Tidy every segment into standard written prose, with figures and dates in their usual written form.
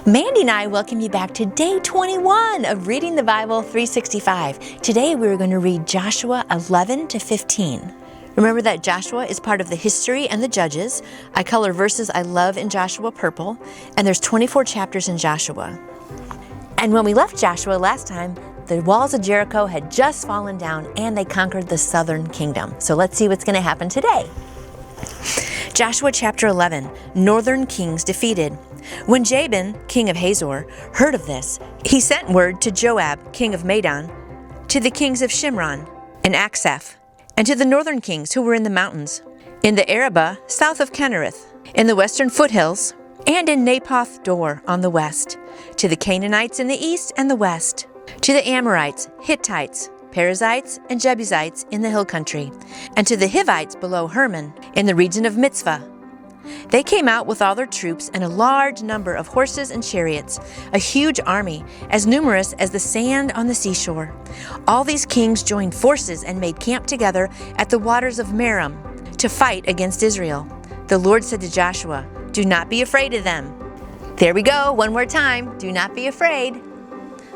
Mandy and I welcome you back to day 21 of Reading the Bible 365. Today we're going to read Joshua 11 to 15. Remember that Joshua is part of the history and the judges. I color verses I love in Joshua purple, and there's 24 chapters in Joshua. And when we left Joshua last time, the walls of Jericho had just fallen down and they conquered the southern kingdom. So let's see what's going to happen today. Joshua chapter 11, Northern Kings Defeated. When Jabin, king of Hazor, heard of this, he sent word to Joab, king of Madon, to the kings of Shimron and Aksaph, and to the northern kings who were in the mountains, in the Arabah south of Kinnereth, in the western foothills, and in Naphoth Dor on the west, to the Canaanites in the east and the west, to the Amorites, Hittites, Perizzites, and Jebusites in the hill country, and to the Hivites below Hermon, in the region of Mitzvah. They came out with all their troops and a large number of horses and chariots, a huge army, as numerous as the sand on the seashore. All these kings joined forces and made camp together at the waters of Merom to fight against Israel. The Lord said to Joshua, "Do not be afraid of them." There we go, one more time. Do not be afraid.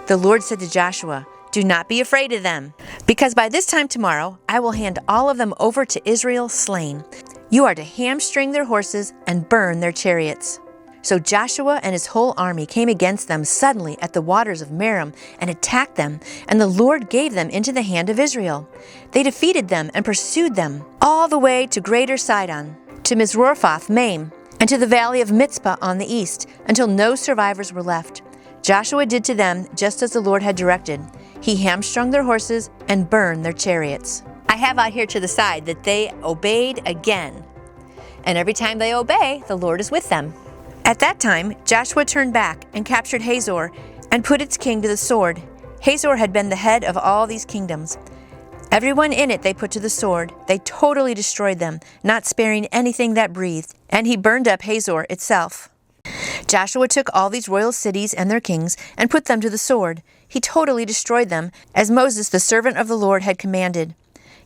The Lord said to Joshua, "Do not be afraid of them, because by this time tomorrow I will hand all of them over to Israel slain. You are to hamstring their horses and burn their chariots." So Joshua and his whole army came against them suddenly at the waters of Merom and attacked them, and the Lord gave them into the hand of Israel. They defeated them and pursued them all the way to Greater Sidon, to Mizrophath Maim, and to the valley of Mizpah on the east, until no survivors were left. Joshua did to them just as the Lord had directed. He hamstrung their horses and burned their chariots. I have out here to the side that they obeyed again. And every time they obey, the Lord is with them. At that time, Joshua turned back and captured Hazor and put its king to the sword. Hazor had been the head of all these kingdoms. Everyone in it they put to the sword. They totally destroyed them, not sparing anything that breathed. And he burned up Hazor itself. Joshua took all these royal cities and their kings and put them to the sword. He totally destroyed them, as Moses, the servant of the Lord, had commanded.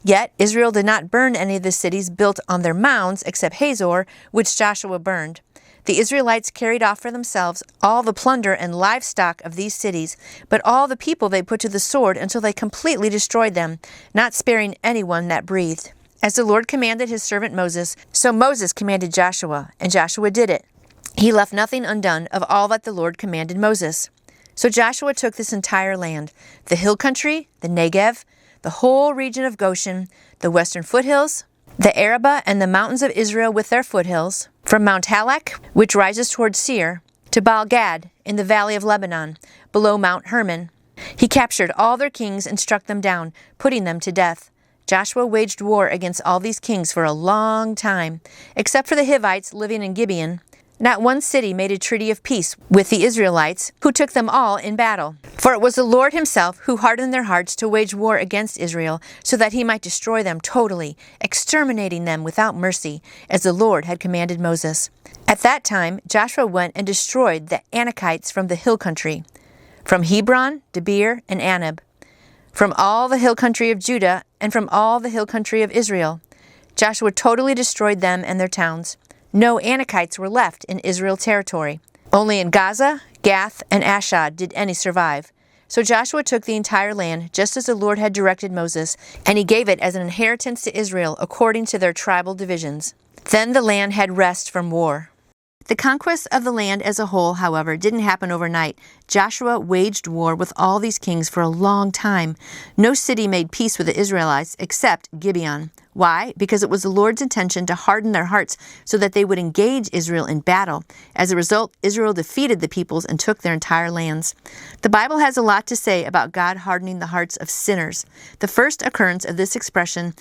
Yet Israel did not burn any of the cities built on their mounds except Hazor, which Joshua burned. The Israelites carried off for themselves all the plunder and livestock of these cities, but all the people they put to the sword until they completely destroyed them, not sparing anyone that breathed. As the Lord commanded his servant Moses, so Moses commanded Joshua, and Joshua did it. He left nothing undone of all that the Lord commanded Moses. So Joshua took this entire land, the hill country, the Negev, the whole region of Goshen, the western foothills, the Arabah and the mountains of Israel with their foothills, from Mount Halak, which rises toward Seir, to Baal-Gad in the valley of Lebanon, below Mount Hermon. He captured all their kings and struck them down, putting them to death. Joshua waged war against all these kings for a long time, except for the Hivites living in Gibeon. Not one city made a treaty of peace with the Israelites, who took them all in battle. For it was the Lord himself who hardened their hearts to wage war against Israel, so that he might destroy them totally, exterminating them without mercy, as the Lord had commanded Moses. At that time, Joshua went and destroyed the Anakites from the hill country, from Hebron, Debir, and Anab, from all the hill country of Judah, and from all the hill country of Israel. Joshua totally destroyed them and their towns. No Anakites were left in Israel territory. Only in Gaza, Gath, and Ashdod did any survive. So Joshua took the entire land, just as the Lord had directed Moses, and he gave it as an inheritance to Israel according to their tribal divisions. Then the land had rest from war. The conquest of the land as a whole, however, didn't happen overnight. Joshua waged war with all these kings for a long time. No city made peace with the Israelites except Gibeon. Why? Because it was the Lord's intention to harden their hearts so that they would engage Israel in battle. As a result, Israel defeated the peoples and took their entire lands. The Bible has a lot to say about God hardening the hearts of sinners. The first occurrence of this expression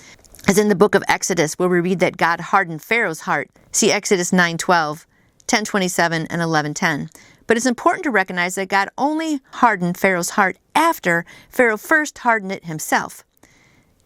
is in the book of Exodus, where we read that God hardened Pharaoh's heart. See Exodus 9:12. 10:27 and 11:10. But it's important to recognize that God only hardened Pharaoh's heart after Pharaoh first hardened it himself.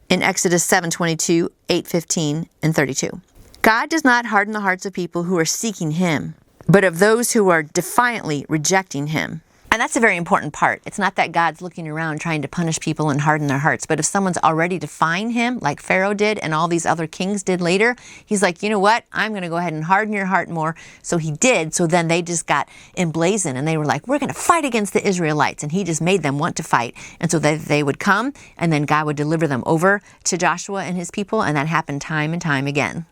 In Exodus 7:22, 8:15, and 32. God does not harden the hearts of people who are seeking him, but of those who are defiantly rejecting him. And that's a very important part. It's not that God's looking around trying to punish people and harden their hearts. But if someone's already defined him, like Pharaoh did and all these other kings did later, he's like, you know what? I'm going to go ahead and harden your heart more. So he did. So then they just got emblazoned and they were like, we're going to fight against the Israelites. And he just made them want to fight. And so they would come and then God would deliver them over to Joshua and his people. And that happened time and time again.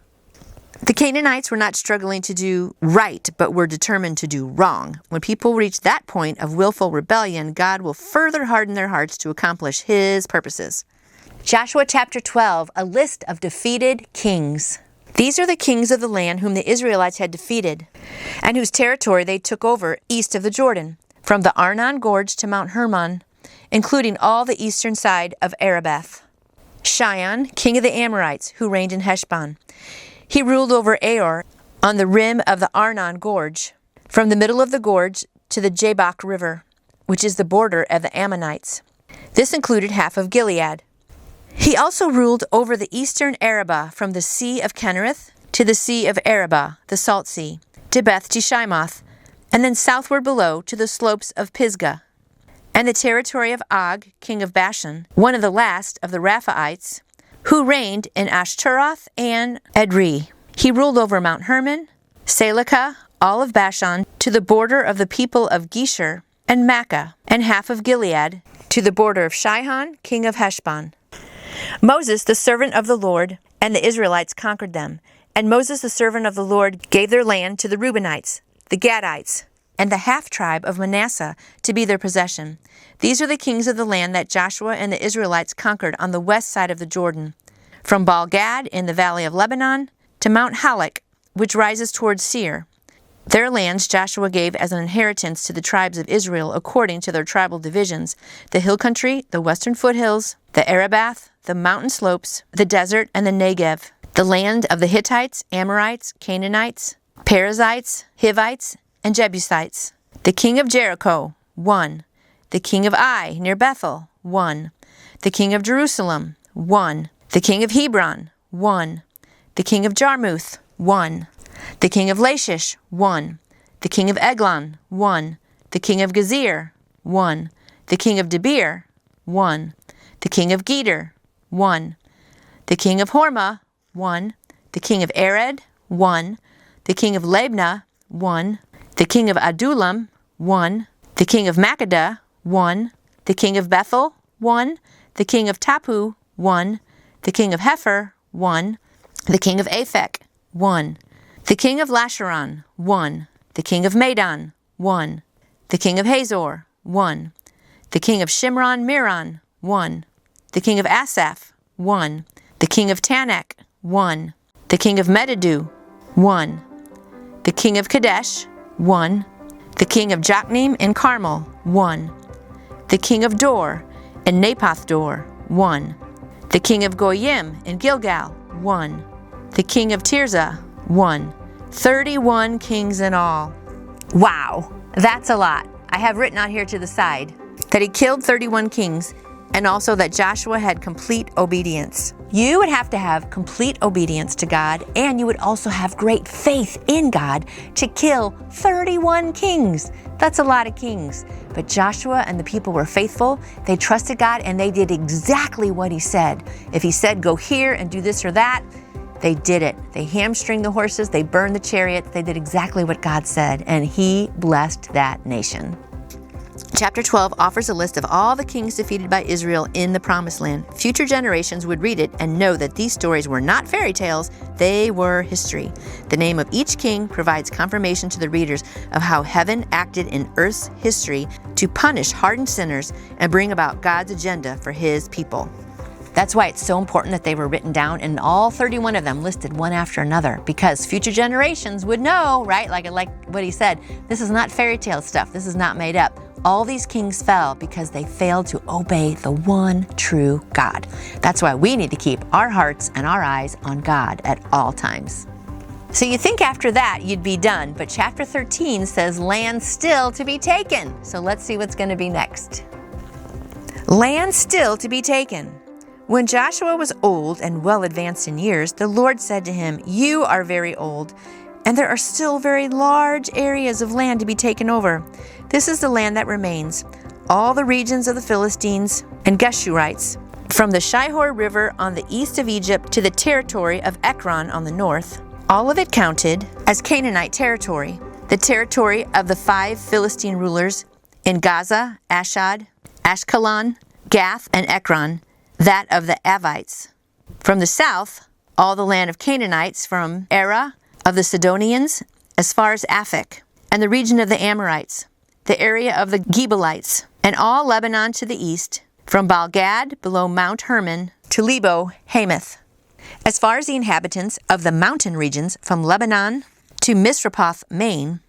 The Canaanites were not struggling to do right, but were determined to do wrong. When people reach that point of willful rebellion, God will further harden their hearts to accomplish his purposes. Joshua chapter 12, a list of defeated kings. These are the kings of the land whom the Israelites had defeated, and whose territory they took over east of the Jordan, from the Arnon Gorge to Mount Hermon, including all the eastern side of Arabah. Sihon, king of the Amorites, who reigned in Heshbon. He ruled over Aor on the rim of the Arnon Gorge, from the middle of the gorge to the Jabbok River, which is the border of the Ammonites. This included half of Gilead. He also ruled over the eastern Arabah, from the Sea of Kinnereth to the Sea of Arabah, the Salt Sea, to Beth Jeshimoth, and then southward below to the slopes of Pisgah, and the territory of Og, king of Bashan, one of the last of the Raphaites, who reigned in Ashtaroth and Edrei. He ruled over Mount Hermon, Salecah, all of Bashan, to the border of the people of Geshur, and Makkah, and half of Gilead, to the border of Sihon, king of Heshbon. Moses, the servant of the Lord, and the Israelites conquered them. And Moses, the servant of the Lord, gave their land to the Reubenites, the Gadites, and the half-tribe of Manasseh to be their possession. These are the kings of the land that Joshua and the Israelites conquered on the west side of the Jordan, from Baal-Gad in the valley of Lebanon to Mount Halak, which rises towards Seir. Their lands Joshua gave as an inheritance to the tribes of Israel according to their tribal divisions: the hill country, the western foothills, the Arabah, the mountain slopes, the desert, and the Negev, the land of the Hittites, Amorites, Canaanites, Perizzites, Hivites, and Jebusites. The king of Jericho, 1. The king of Ai, near Bethel, 1. The king of Jerusalem, 1. The king of Hebron, 1. The king of Jarmuth, 1. The king of Lachish, 1. The king of Eglon, 1. The king of Gezer, 1. The king of Debir, 1. The king of Geder, 1. The king of Hormah, 1. The king of Ared, 1. The king of Labnah, 1. The king of Adullam, 1. The king of Makkedah, 1. The king of Bethel, 1. The king of Tapu, 1. The king of Hepher, 1. The king of Aphek, 1. The king of Lasharon, 1. The king of Madon, 1. The king of Hazor, 1. The king of Shimron Miron, 1. The king of Asaph, 1. The king of Tanakh, 1. The king of Medaду, 1. The king of Kadesh, 1. The king of Jokneam and Carmel, 1. The king of Dor and Napoth Dor, 1. The king of Goyim and Gilgal, 1. The king of Tirzah, 1. 31 kings in all. Wow, that's a lot. I have written out here to the side that he killed 31 kings, and also that Joshua had complete obedience. You would have to have complete obedience to God, and you would also have great faith in God to kill 31 kings. That's a lot of kings. But Joshua and the people were faithful. They trusted God, and they did exactly what he said. If he said, go here and do this or that, they did it. They hamstringed the horses. They burned the chariots. They did exactly what God said, and he blessed that nation. Chapter 12 offers a list of all the kings defeated by Israel in the Promised Land. Future generations would read it and know that these stories were not fairy tales, they were history. The name of each king provides confirmation to the readers of how heaven acted in earth's history to punish hardened sinners and bring about God's agenda for his people. That's why it's so important that they were written down, and all 31 of them listed one after another, because future generations would know, right? Like what he said, this is not fairy tale stuff. This is not made up. All these kings fell because they failed to obey the one true God. That's why we need to keep our hearts and our eyes on God at all times. So you think after that you'd be done, but chapter 13 says land still to be taken. So let's see what's going to be next. Land still to be taken. When Joshua was old and well advanced in years, the Lord said to him, "You are very old, and there are still very large areas of land to be taken over. This is the land that remains, all the regions of the Philistines and Geshurites, from the Shihor River on the east of Egypt to the territory of Ekron on the north. All of it counted as Canaanite territory. The territory of the 5 Philistine rulers in Gaza, Ashdod, Ashkelon, Gath, and Ekron, that of the Avites. From the south, all the land of Canaanites from Arah of the Sidonians as far as Aphek, and the region of the Amorites, the area of the Gebalites, and all Lebanon to the east, from Baal-Gad below Mount Hermon to Lebo Hamath. As far as the inhabitants of the mountain regions from Lebanon to Misrephoth, Maine,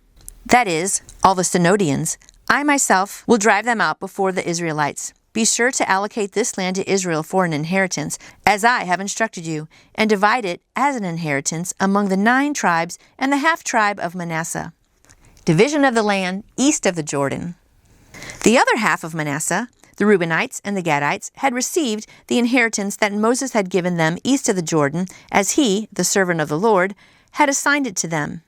that is, all the Sidonians, I myself will drive them out before the Israelites. Be sure to allocate this land to Israel for an inheritance, as I have instructed you, and divide it as an inheritance among the 9 tribes and the half-tribe of Manasseh. Division of the land east of the Jordan. The other half of Manasseh, the Reubenites and the Gadites, had received the inheritance that Moses had given them east of the Jordan, as he, the servant of the Lord, had assigned it to them.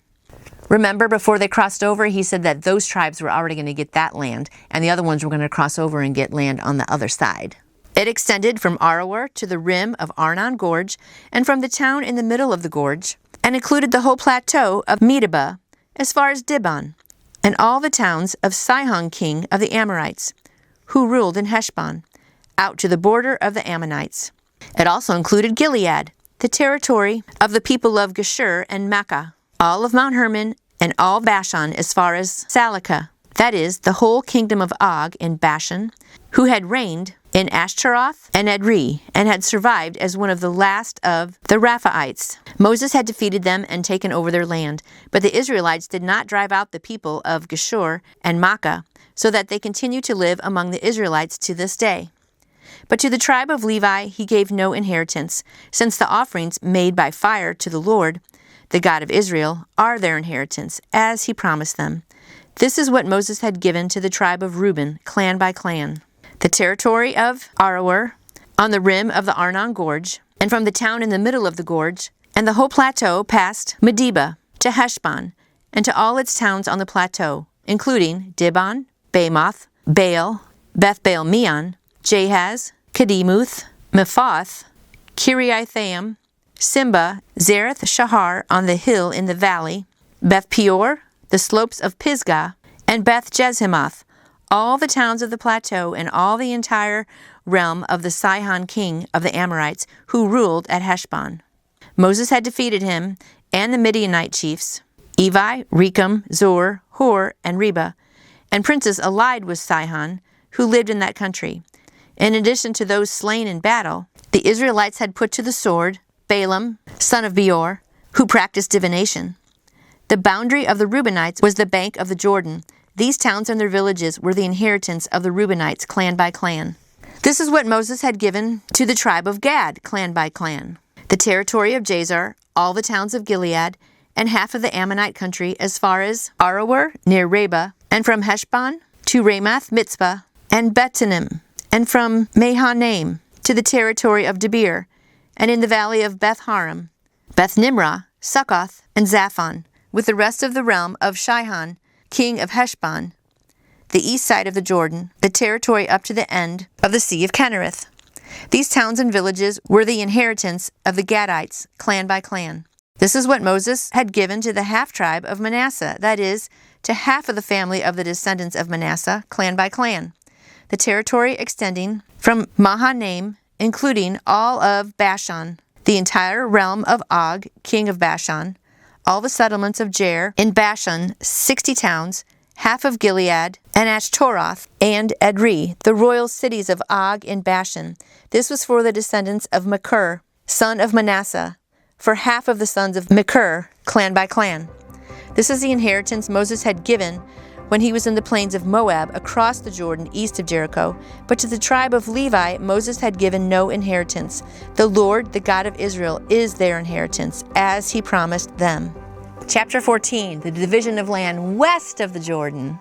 Remember, before they crossed over, he said that those tribes were already going to get that land, and the other ones were going to cross over and get land on the other side. It extended from Aroer to the rim of Arnon Gorge, and from the town in the middle of the gorge, and included the whole plateau of Medeba, as far as Dibon, and all the towns of Sihon king of the Amorites, who ruled in Heshbon, out to the border of the Ammonites. It also included Gilead, the territory of the people of Geshur and Makkah, all of Mount Hermon, and all Bashan as far as Salakah, that is, the whole kingdom of Og in Bashan, who had reigned in Ashtaroth and Edrei, and had survived as one of the last of the Rephaites. Moses had defeated them and taken over their land, but the Israelites did not drive out the people of Geshur and Makkah, so that they continue to live among the Israelites to this day. But to the tribe of Levi he gave no inheritance, since the offerings made by fire to the Lord, the God of Israel, are their inheritance, as he promised them. This is what Moses had given to the tribe of Reuben, clan by clan. The territory of Aroer, on the rim of the Arnon Gorge, and from the town in the middle of the gorge, and the whole plateau past Medeba to Heshbon, and to all its towns on the plateau, including Dibon, Bamoth, Baal, Beth-baal-meon, Jahaz, Kedemuth, Mephoth, Kiriathaim, Simba, Zareth Shahar on the hill in the valley, Beth Peor, the slopes of Pisgah, and Beth Jezimoth, all the towns of the plateau and all the entire realm of the Sihon king of the Amorites, who ruled at Heshbon. Moses had defeated him and the Midianite chiefs, Evi, Rechem, Zor, Hor, and Reba, and princes allied with Sihon, who lived in that country. In addition to those slain in battle, the Israelites had put to the sword Balaam, son of Beor, who practiced divination. The boundary of the Reubenites was the bank of the Jordan. These towns and their villages were the inheritance of the Reubenites, clan by clan. This is what Moses had given to the tribe of Gad, clan by clan. The territory of Jazer, all the towns of Gilead, and half of the Ammonite country as far as Aroer near Reba, and from Heshbon to Ramath Mitzpah and Betanim, and from Mahanaim to the territory of Debir, and in the valley of Beth-haram, Beth-nimrah, Succoth, and Zaphon, with the rest of the realm of Shihon, king of Heshbon, the east side of the Jordan, the territory up to the end of the Sea of Kinnereth. These towns and villages were the inheritance of the Gadites, clan by clan. This is what Moses had given to the half-tribe of Manasseh, that is, to half of the family of the descendants of Manasseh, clan by clan, the territory extending from Mahanaim, including all of Bashan, the entire realm of Og, king of Bashan, all the settlements of Jair in Bashan, 60 towns, half of Gilead, and Ashtaroth, and Edrei, the royal cities of Og in Bashan. This was for the descendants of Machir, son of Manasseh, for half of the sons of Machir, clan by clan. This is the inheritance Moses had given when he was in the plains of Moab across the Jordan east of Jericho, but to the tribe of Levi Moses had given no inheritance. The Lord, the God of Israel, is their inheritance, as he promised them. Chapter 14, the division of land west of the Jordan.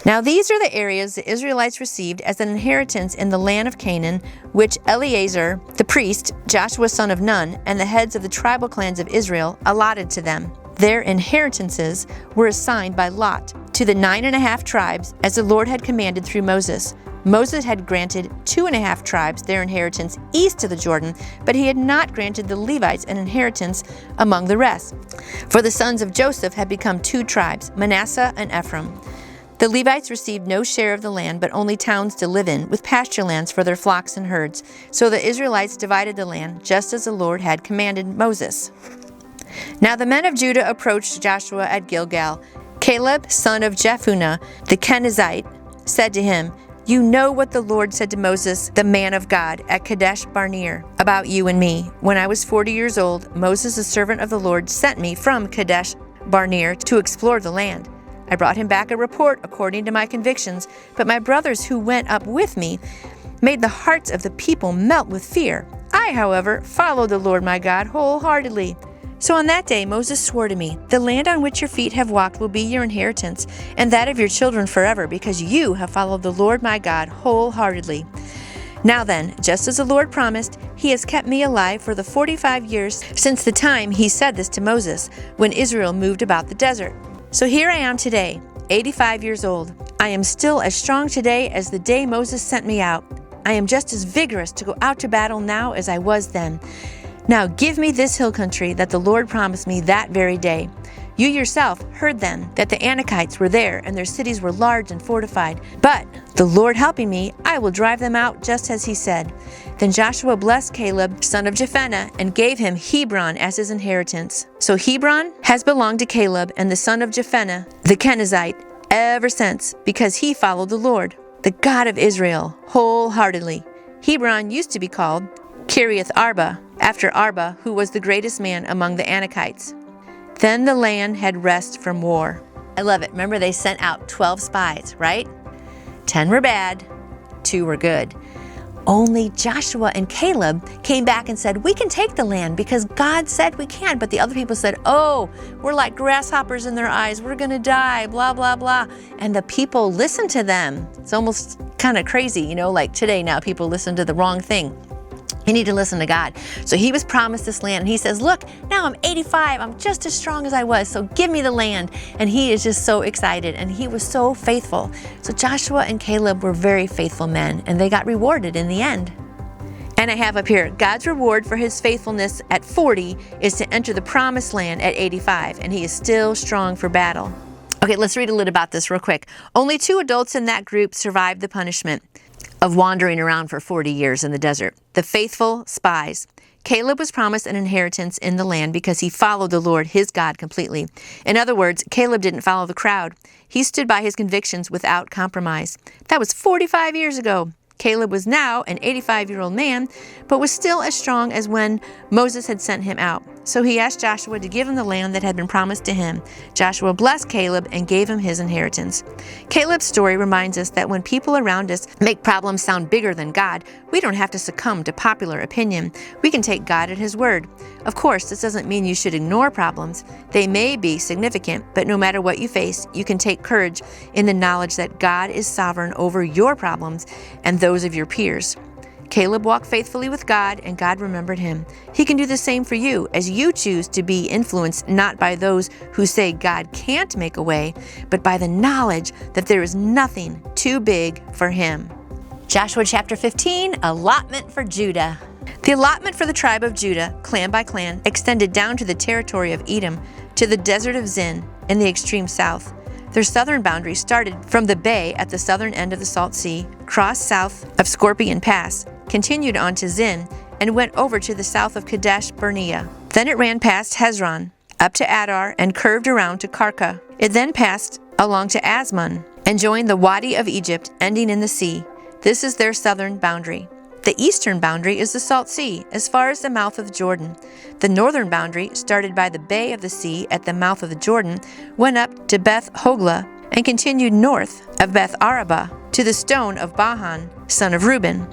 Now these are the areas the Israelites received as an inheritance in the land of Canaan, which Eleazar, the priest, Joshua son of Nun, and the heads of the tribal clans of Israel allotted to them. Their inheritances were assigned by lot to the 9.5 tribes, as the Lord had commanded through Moses. Moses had granted 2.5 tribes their inheritance east of the Jordan, but he had not granted the Levites an inheritance among the rest. For the sons of Joseph had become 2 tribes, Manasseh and Ephraim. The Levites received no share of the land, but only towns to live in, with pasture lands for their flocks and herds. So the Israelites divided the land, just as the Lord had commanded Moses. Now the men of Judah approached Joshua at Gilgal. Caleb, son of Jephunneh, the Kenizzite, said to him, "You know what the Lord said to Moses, the man of God, at Kadesh Barnea, about you and me. When I was 40 years old, Moses, the servant of the Lord, sent me from Kadesh Barnea to explore the land. I brought him back a report according to my convictions, but my brothers who went up with me made the hearts of the people melt with fear. I, however, followed the Lord my God wholeheartedly. So on that day Moses swore to me, 'The land on which your feet have walked will be your inheritance, and that of your children forever, because you have followed the Lord my God wholeheartedly.' Now then, just as the Lord promised, he has kept me alive for the 45 years since the time he said this to Moses, when Israel moved about the desert. So here I am today, 85 years old. I am still as strong today as the day Moses sent me out. I am just as vigorous to go out to battle now as I was then. Now give me this hill country that the Lord promised me that very day. You yourself heard then that the Anakites were there, and their cities were large and fortified. But the Lord helping me, I will drive them out just as he said." Then Joshua blessed Caleb, son of Jephunneh, and gave him Hebron as his inheritance. So Hebron has belonged to Caleb and the son of Jephunneh, the Kenizzite, ever since, because he followed the Lord, the God of Israel, wholeheartedly. Hebron used to be called Kiriath Arba, after Arba, who was the greatest man among the Anakites. Then the land had rest from war. I love it. Remember, they sent out 12 spies, right? 10 were bad, 2 were good. Only Joshua and Caleb came back and said, "We can take the land because God said we can." But the other people said, "Oh, we're like grasshoppers in their eyes. We're going to die, blah, blah, blah." And the people listened to them. It's almost kind of crazy, like today now people listen to the wrong thing. You need to listen to God. So he was promised this land, and he says, "Look, now I'm 85. I'm just as strong as I was, so give me the land." And he is just so excited, and he was so faithful. So Joshua and Caleb were very faithful men, and they got rewarded in the end. And I have up here, God's reward for his faithfulness at 40 is to enter the promised land at 85, and he is still strong for battle. Okay, let's read a little about this real quick. Only 2 adults in that group survived the punishment of wandering around for 40 years in the desert. The faithful spies. Caleb was promised an inheritance in the land because he followed the Lord, his God, completely. In other words, Caleb didn't follow the crowd. He stood by his convictions without compromise. That was 45 years ago. Caleb was now an 85-year-old man, but was still as strong as when Moses had sent him out. So he asked Joshua to give him the land that had been promised to him. Joshua blessed Caleb and gave him his inheritance. Caleb's story reminds us that when people around us make problems sound bigger than God, we don't have to succumb to popular opinion. We can take God at his word. Of course, this doesn't mean you should ignore problems. They may be significant, but no matter what you face, you can take courage in the knowledge that God is sovereign over your problems and those of your peers. Caleb walked faithfully with God, and God remembered him. He can do the same for you as you choose to be influenced not by those who say God can't make a way, but by the knowledge that there is nothing too big for him. Joshua chapter 15, allotment for Judah. The allotment for the tribe of Judah, clan by clan, extended down to the territory of Edom, to the desert of Zin in the extreme south. Their southern boundary started from the bay at the southern end of the Salt Sea, crossed south of Scorpion Pass, continued on to Zin, and went over to the south of Kadesh Barnea. Then it ran past Hezron, up to Adar, and curved around to Karka. It then passed along to Asmon, and joined the Wadi of Egypt, ending in the sea. This is their southern boundary. The eastern boundary is the Salt Sea, as far as the mouth of Jordan. The northern boundary, started by the bay of the sea at the mouth of the Jordan, went up to Beth Hogla, and continued north of Beth Araba to the stone of Bahan, son of Reuben.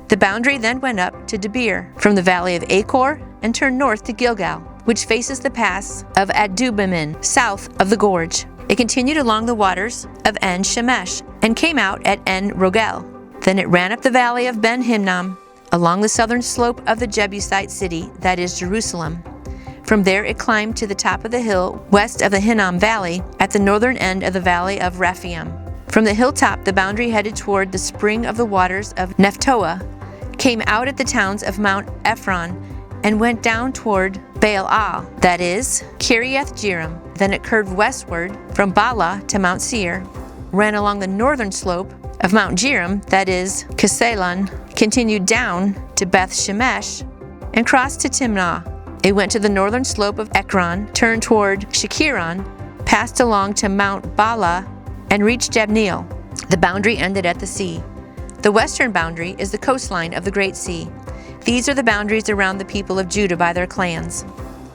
The boundary then went up to Debir from the valley of Achor and turned north to Gilgal, which faces the pass of Adubbamin, south of the gorge. It continued along the waters of En Shemesh and came out at En Rogel. Then it ran up the valley of Ben Hinnom, along the southern slope of the Jebusite city, that is Jerusalem. From there it climbed to the top of the hill west of the Hinnom Valley at the northern end of the valley of Rephaim. From the hilltop, the boundary headed toward the spring of the waters of Nephtoah, came out at the towns of Mount Ephron, and went down toward Baal-al, that is, Kiriath-jearim. Then it curved westward from Bala to Mount Seir, ran along the northern slope of Mount Jearim, that is, Kesalon, continued down to Beth-Shemesh, and crossed to Timnah. It went to the northern slope of Ekron, turned toward Shekiron, passed along to Mount Bala, and reached Jabneel. The boundary ended at the sea. The western boundary is the coastline of the Great Sea. These are the boundaries around the people of Judah by their clans.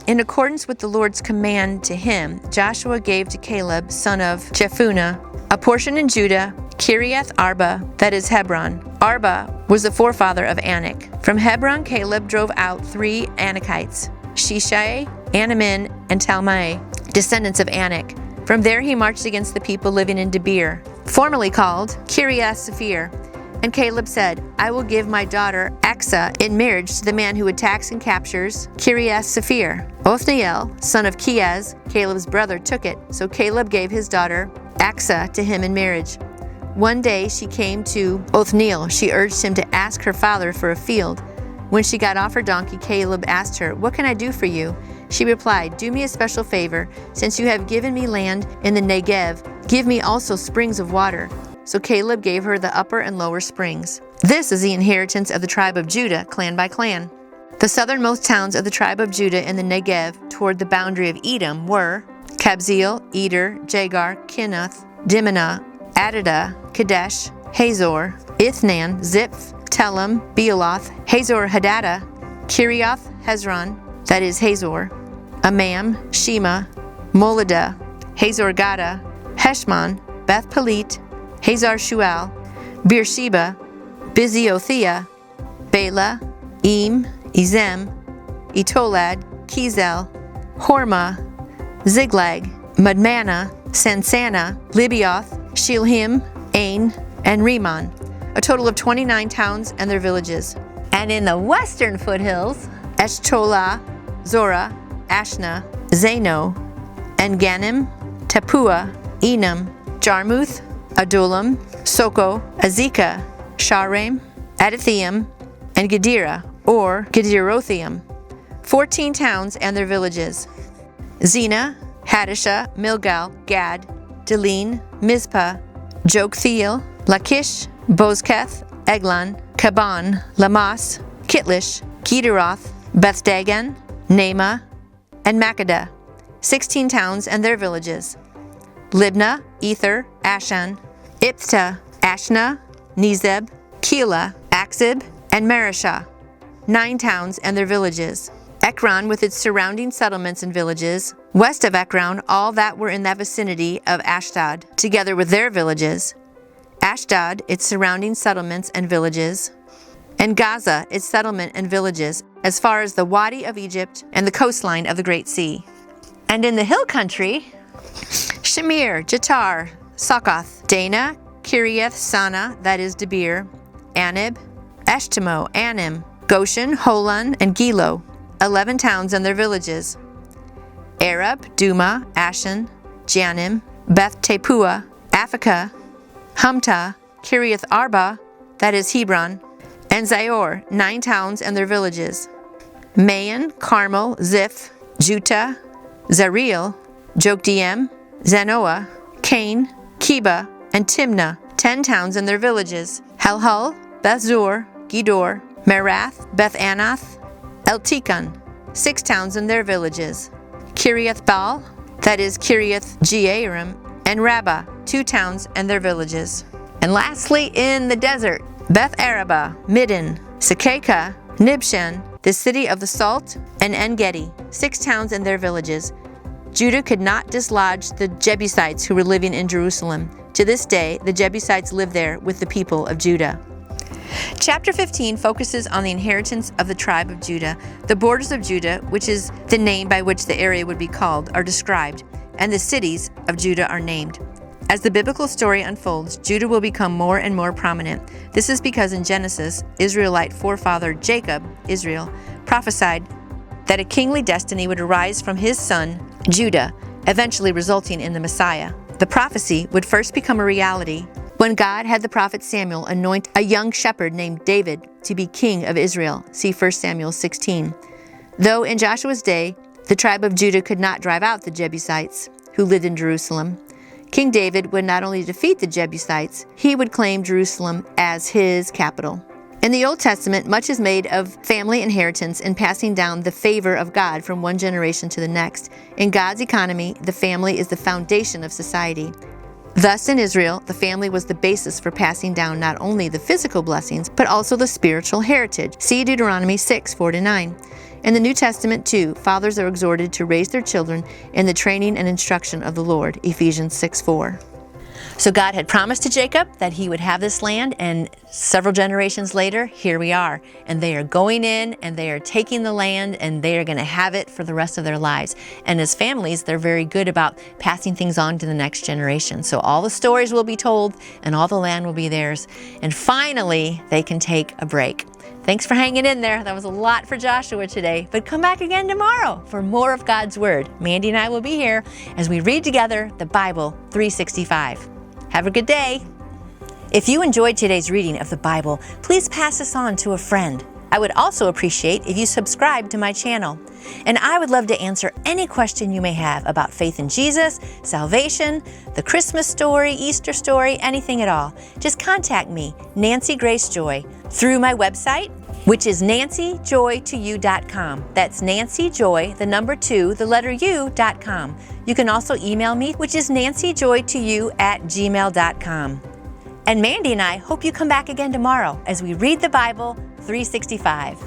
In accordance with the Lord's command to him, Joshua gave to Caleb, son of Jephunneh, a portion in Judah, Kiriath Arba, that is Hebron. Arba was the forefather of Anak. From Hebron, Caleb drove out 3 Anakites, Shishai, Anamin, and Talmai, descendants of Anak. From there he marched against the people living in Debir, formerly called Kiriath-Sephir. And Caleb said, I will give my daughter Aksah in marriage to the man who attacks and captures Kiriath-Sephir. Othniel, son of Keaz, Caleb's brother, took it, so Caleb gave his daughter Aksah to him in marriage. One day she came to Othniel. She urged him to ask her father for a field. When she got off her donkey, Caleb asked her, What can I do for you? She replied, Do me a special favor. Since you have given me land in the Negev, give me also springs of water. So Caleb gave her the upper and lower springs. This is the inheritance of the tribe of Judah, clan by clan. The southernmost towns of the tribe of Judah in the Negev toward the boundary of Edom were Kabzeel, Eder, Jagar, Kinnoth, Dimnah, Adadah, Kadesh, Hazor, Ithnan, Ziph, Telem, Bealoth, Hazor Hadadah, Kirioth Hezron, that is Hazor, Amam, Shema, Moladah, Hazor Gada, Heshmon, Beth Pelet, Hazar Shual, Beersheba, Biziothea, Bela, Ezem, Etolad, Kizel, Hormah, Ziglag, Madmannah, Sansannah, Libioth, Shilhim, Ain, and Rimmon, a total of 29 towns and their villages. And in the western foothills, Eshtolah, Zorah, Ashna, Zano, En-Ganim, Tappuah, Enam, Jarmuth, Adullam, Soko, Azekah, Sharem, Adathaim, and Gedera, or Gederothaim, 14 towns and their villages. Zena, Hadashah, Milgal, Gad, Delin, Mizpah, Joktheel, Lachish, Bozketh, Eglon, Kaban, Lamas, Kitlish, Gederoth, Beth-Dagon, Naamah, and Makkedah, 16 towns and their villages. Libnah, Ether, Ashan, Iphtah, Ashna, Nezeb, Keilah, Achzib, and Mareshah, 9 towns and their villages. Ekron with its surrounding settlements and villages. West of Ekron, all that were in that vicinity of Ashdod, together with their villages. Ashdod, its surrounding settlements and villages. And Gaza, its settlement and villages, as far as the Wadi of Egypt and the coastline of the Great Sea. And in the hill country, Shamir, Jatar, Succoth, Dana, Kiriath Sana, that is Debir, Anib, Eshtemoh, Anim, Goshen, Holon, and Gilo, 11 towns and their villages. Arab, Duma, Ashan, Janim, Beth Tappuah, Aphekah, Humtah, Kiriath Arba, that is Hebron, and Zior, 9 towns and their villages. Maon, Carmel, Ziph, Juttah, Zariel, Jokdeam, Zanoah, Cain, Keba, and Timnah, 10 towns and their villages. Halhul, Bethzur, Gedor, Merath, Beth-Anath, Eltekon, 6 towns and their villages. Kiriath Baal, that is Kiriath-Jearim, and Rabbah, 2 towns and their villages. And lastly, in the desert, Beth Araba, Middin, Sekekah, Nibshan, the city of the salt, and En-Gedi, 6 towns and their villages. Judah could not dislodge the Jebusites who were living in Jerusalem. To this day, the Jebusites live there with the people of Judah. Chapter 15 focuses on the inheritance of the tribe of Judah. The borders of Judah, which is the name by which the area would be called, are described, and the cities of Judah are named. As the biblical story unfolds, Judah will become more and more prominent. This is because in Genesis, Israelite forefather Jacob, Israel, prophesied that a kingly destiny would arise from his son, Judah, eventually resulting in the Messiah. The prophecy would first become a reality when God had the prophet Samuel anoint a young shepherd named David to be king of Israel. See 1 Samuel 16. Though in Joshua's day, the tribe of Judah could not drive out the Jebusites who lived in Jerusalem, King David would not only defeat the Jebusites, he would claim Jerusalem as his capital. In the Old Testament, much is made of family inheritance and passing down the favor of God from one generation to the next. In God's economy, the family is the foundation of society. Thus, in Israel, the family was the basis for passing down not only the physical blessings, but also the spiritual heritage. See Deuteronomy 6:4-9. In the New Testament, too, fathers are exhorted to raise their children in the training and instruction of the Lord. Ephesians 6:4. So God had promised to Jacob that he would have this land, and several generations later, here we are. And they are going in, and they are taking the land, and they are going to have it for the rest of their lives. And as families, they're very good about passing things on to the next generation. So all the stories will be told, and all the land will be theirs. And finally, they can take a break. Thanks for hanging in there. That was a lot for Joshua today, but come back again tomorrow for more of God's Word. Mandy and I will be here as we read together the Bible 365. Have a good day. If you enjoyed today's reading of the Bible, please pass this on to a friend. I would also appreciate if you subscribe to my channel. And I would love to answer any question you may have about faith in Jesus, salvation, the Christmas story, Easter story, anything at all. Just contact me, Nancy Grace Joy, through my website, which is nancyjoy2u.com. That's nancyjoy, the number 2, the letter u.com. You can also email me, which is nancyjoy2u@gmail.com. And Mandy and I hope you come back again tomorrow as we read the Bible 365.